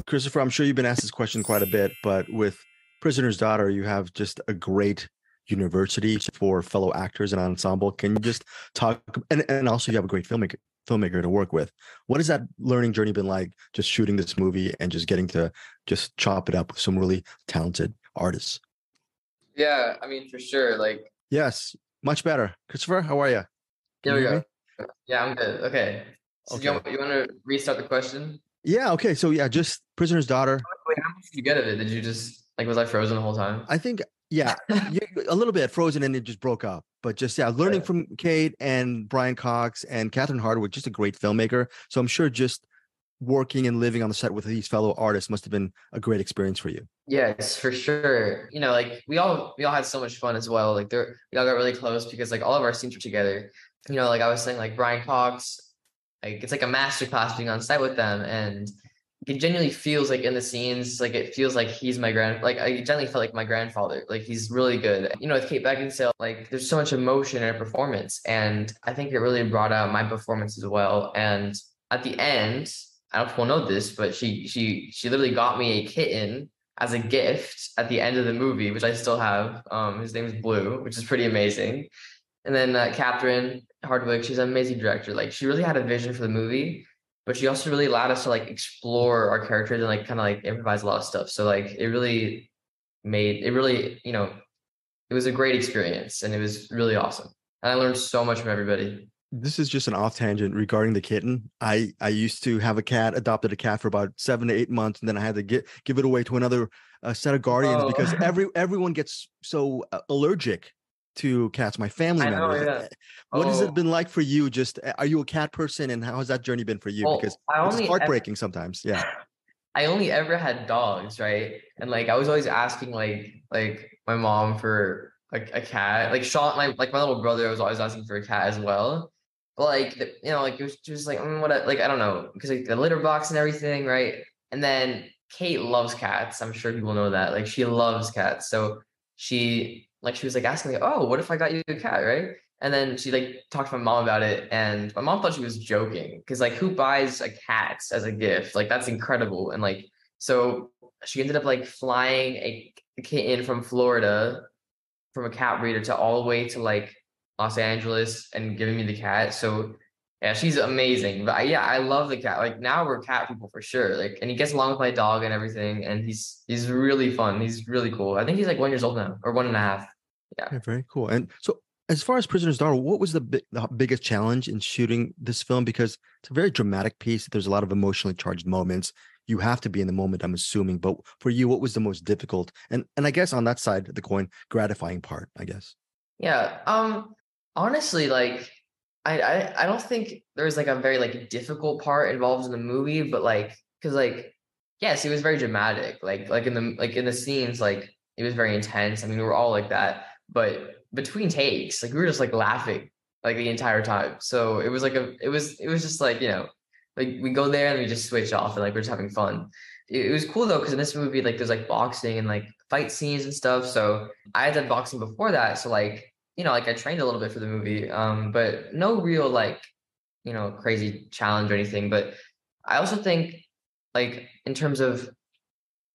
Christopher, I'm sure you've been asked this question quite a bit, but with Prisoner's Daughter, you have just a great university for fellow actors and ensemble. Can you just talk and also you have a great filmmaker to work with. What has that learning journey been like just shooting this movie and just getting to just chop it up with some really talented artists? Yeah, I mean, for sure. Like, Yes, much better. Christopher, how are you? Can there you we hear me? go. Yeah, I'm good. Okay. So Okay. you want to restart the question? Yeah, okay. So yeah, just Prisoner's Daughter. Wait, how much did you get of it? Did you just like was I frozen the whole time? I think, yeah, a little bit frozen and it just broke up. But just, yeah, learning Okay. from Kate and Brian Cox and Catherine Hardwicke, just a great filmmaker. So I'm sure just working and living on the set with these fellow artists must have been a great experience for you. Yes, for sure. Like we all had so much fun as well. Like we all got really close because like all of our scenes were together. Like I was saying, like Brian Cox, like it's like a master class being on site with them, and it genuinely feels like in the scenes, like it feels like he's my like I genuinely felt like my grandfather. Like he's really good. With Kate Beckinsale, like there's so much emotion in her performance, and I think it really brought out my performance as well. And at the end, I don't know if we'll know this, but she literally got me a kitten as a gift at the end of the movie, which I still have. His name is Blue, which is pretty amazing. And then Catherine Hardwicke, she's an amazing director. Like she really had a vision for the movie, but she also really allowed us to like explore our characters and like kind of like improvise a lot of stuff. So like it really it was a great experience and it was really awesome. And I learned so much from everybody. This is just an off tangent regarding the kitten. I used to have a cat, adopted a cat for about 7 to 8 months, and then I had to give it away to another set of guardians because Oh, everyone gets so allergic to cats. My family I know, members. yeah. What has it Oh, been like for you? Just are you a cat person, and how has that journey been for you? Because well, it's heartbreaking sometimes. Yeah. I only ever had dogs, right? And like I was always asking like my mom for like a cat. Like Sean, my little brother was always asking for a cat as well. But like like it was just like like I don't know because like the litter box and everything, right? And then Kate loves cats. I'm sure people know that. Like she loves cats. So she was like asking me, "Oh, what if I got you a cat?" Right? And then she like talked to my mom about it, and my mom thought she was joking because like who buys a cat as a gift? Like that's incredible. And like so she ended up like flying a kitten from Florida from a cat breeder to all the way to like Los Angeles and giving me the cat. So yeah, she's amazing. But yeah, I love the cat. Like now we're cat people for sure. Like and he gets along with my dog and everything, and he's really fun. He's really cool. I think he's like 1 years old now or 1.5. Yeah. Yeah, very cool. And so, as far as Prisoner's Daughter, what was the biggest challenge in shooting this film? Because it's a very dramatic piece. There's a lot of emotionally charged moments. You have to be in the moment, I'm assuming. But for you, what was the most difficult? And I guess on that side of the coin, gratifying part, I guess. Yeah. Honestly, like I don't think there's like a very like difficult part involved in the movie, but like because like yes, it was very dramatic. Like in the scenes, like it was very intense. I mean, we were all like that, but between takes, like we were just like laughing like the entire time. So it was like it was just like, like we go there and we just switch off and like we're just having fun. It was cool though, because in this movie, like there's like boxing and like fight scenes and stuff. So I had done boxing before that. So like like I trained a little bit for the movie, but no real like, crazy challenge or anything. But I also think like in terms of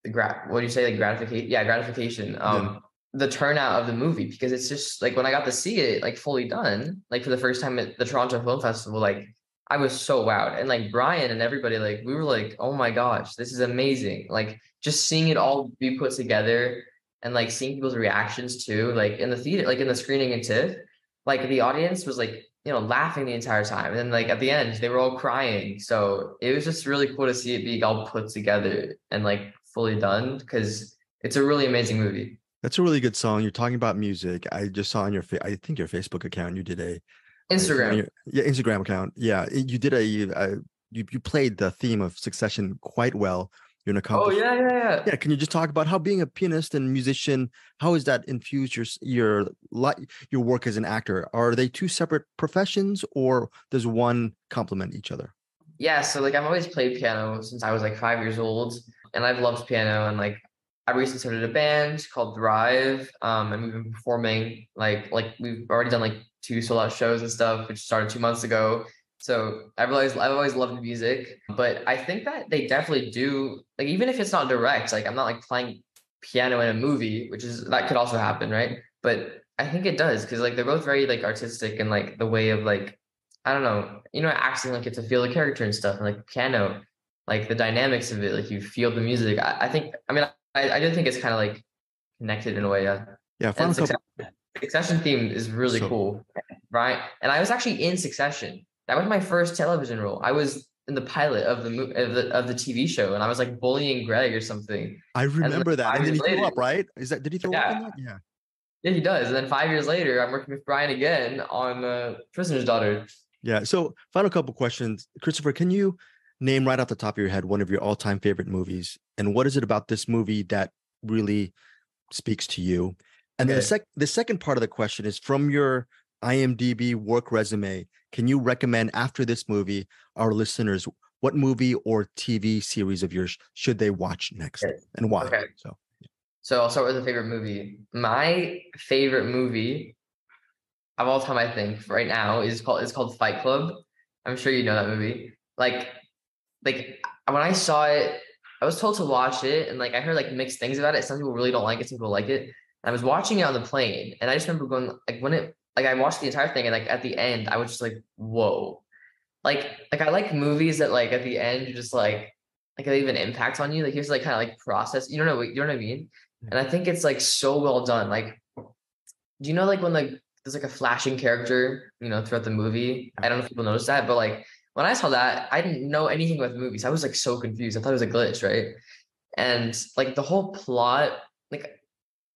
what do you say, like gratification? Yeah, gratification. Yeah. The turnout of the movie because it's just like when I got to see it like fully done, like for the first time at the Toronto Film Festival, like I was so wowed. And like Brian and everybody, like we were like, oh my gosh, this is amazing. Like just seeing it all be put together and like seeing people's reactions too, like in the theater, like in the screening in TIFF, like the audience was like, laughing the entire time. And then like at the end, they were all crying. So it was just really cool to see it being all put together and like fully done because it's a really amazing movie. That's a really good song. You're talking about music. I just saw on I think your Facebook account, you did a thing on Instagram. your yeah Instagram account. Yeah, you did you played the theme of Succession quite well. You're an Oh accomplished. yeah, yeah, yeah. Yeah, can you just talk about how being a pianist and musician, how has that infused your work as an actor? Are they two separate professions, or does one complement each other? Yeah, so like I've always played piano since I was like 5 years old, and I've loved piano. And like I recently started a band called Thrive, and we've been performing like we've already done like two sold out shows and stuff, which started 2 months ago. So I've always loved music, but I think that they definitely do, like, even if it's not direct, like I'm not like playing piano in a movie, which is that could also happen, right? But I think it does because like they're both very like artistic and like the way of like, I don't know, acting like it's a feel the character and stuff, and like piano, like the dynamics of it, like you feel the music. I think, I mean, I do think it's kind of like connected in a way, yeah. Yeah, And final couple. Succession theme is really So cool, right? And I was actually in Succession. That was my first television role. I was in the pilot of the TV show, and I was like bullying Greg or something. I And then remember that. And five then years he threw later, up, right? Did he throw up in yeah, that? Yeah. yeah, he does. And then 5 years later, I'm working with Brian again on Prisoner's Daughter. Yeah. So final couple questions. Christopher, can you name right off the top of your head one of your all-time favorite movies? And what is it about this movie that really speaks to you? And then Okay. the second part of the question is from your IMDb work resume, can you recommend after this movie our listeners what movie or TV series of yours should they watch next Okay. and why? Okay. So So I'll start with a favorite movie. My favorite movie of all time, I think, right now is called Fight Club. I'm sure you know that movie. Like when I saw it, I was told to watch it, and like I heard like mixed things about it. Some people really don't like it, some people like it. And I was watching it on the plane, and I just remember going like when it like I watched the entire thing, and like at the end, I was just like, whoa. Like I like movies that like at the end you're just like they leave an impact on you. Like here's like kind of like process. You know what I mean? And I think it's like so well done. Like, do you know like when like there's like a flashing character, throughout the movie? I don't know if people notice that, but like when I saw that, I didn't know anything about the movies. I was like so confused. I thought it was a glitch, right? And like the whole plot, like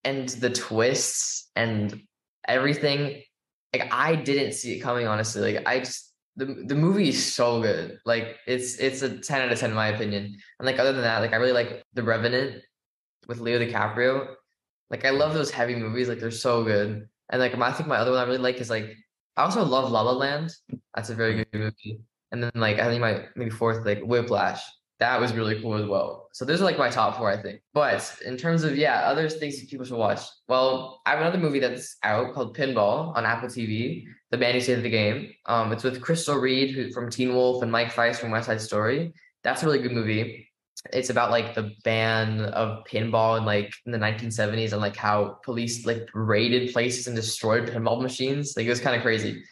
and the twists and everything, like I didn't see it coming, honestly. Like I just the movie is so good. Like it's a 10 out of 10 in my opinion. And like other than that, like I really like The Revenant with Leo DiCaprio. Like I love those heavy movies, like they're so good. And like I think my other one I really like is like I also love La La Land. That's a very right. good movie. And then like I think my maybe fourth, like Whiplash. That was really cool as well. So those are like my top four, I think. But in terms of other things that people should watch. Well, I have another movie that's out called Pinball on Apple TV, The Man Who Saved the Game. It's with Crystal Reed who, from Teen Wolf and Mike Feist from West Side Story. That's a really good movie. It's about like the ban of pinball in the 1970s and like how police like raided places and destroyed pinball machines. Like it was kind of crazy.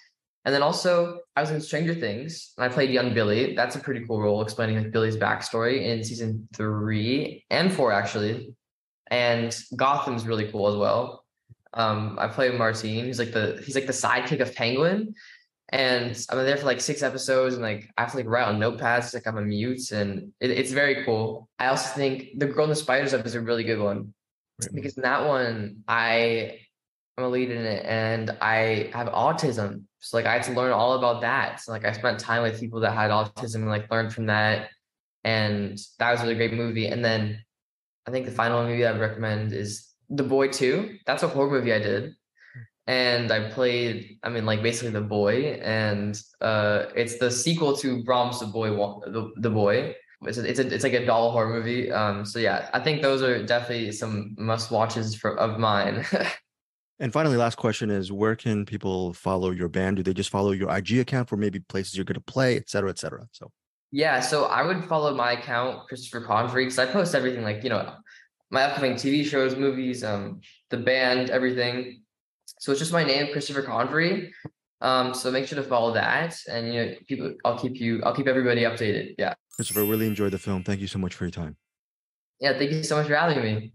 And then also, I was in Stranger Things, and I played young Billy. That's a pretty cool role, explaining like Billy's backstory in season 3 and 4, actually. And Gotham's really cool as well. I play Martine. He's like the sidekick of Penguin, and I'm there for like 6 episodes, and like I have to like write on notepads, like I'm a mute, and it's very cool. I also think the Girl in the Spider's Web is a really good one Great movie. because in that one, I'm a lead in it, and I have autism. So like I had to learn all about that. So like I spent time with people that had autism and like learned from that. And that was a really great movie. And then I think the final movie I'd recommend is The Boy 2. That's a horror movie I did. And I played, I mean, like basically the boy, and it's the sequel to Brahms' The Boy. It's like a doll horror movie. So yeah, I think those are definitely some must watches of mine. And finally, last question is where can people follow your band? Do they just follow your IG account for maybe places you're going to play, et cetera, et cetera? So Yeah, so I would follow my account, Christopher Convery, because I post everything like, my upcoming TV shows, movies, the band, everything. So it's just my name, Christopher Convery. So make sure to follow that, and I'll keep everybody updated. Yeah. Christopher, really enjoyed the film. Thank you so much for your time. Yeah, thank you so much for having me.